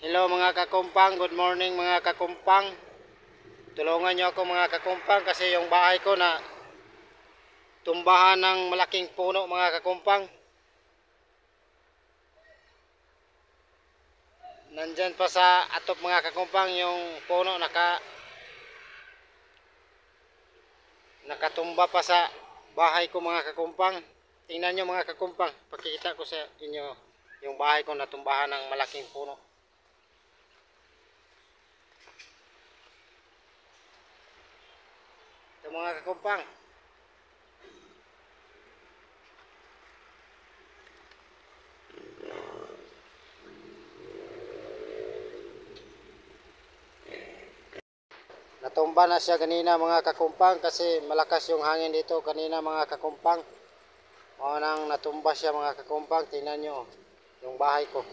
Hello mga kakumpang, good morning mga kakumpang. Tulungan nyo ako mga kakumpang kasi yung bahay ko na tumbahan ng malaking puno mga kakumpang. Nandyan pa sa atop mga kakumpang yung puno nakatumba pa sa bahay ko mga kakumpang. Tingnan nyo mga kakumpang, pakikita ko sa inyo yung bahay ko na tumbahan ng malaking puno. Ito mga kakumpang. Natumba na siya kanina mga kakumpang kasi malakas yung hangin dito kanina mga kakumpang. O nang natumba siya mga kakumpang, tingnan nyo yung bahay ko.